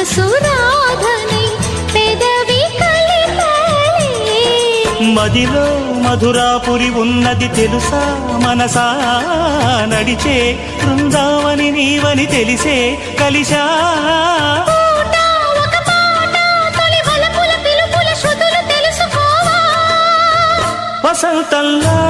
మనసురాధనై పెదవి కలిపలే మదిలో మధురాపురి ఉన్నది తెలుసా మనసా నడిచే బృందావని నీవని తెలిసే కలిశా వసంతంలా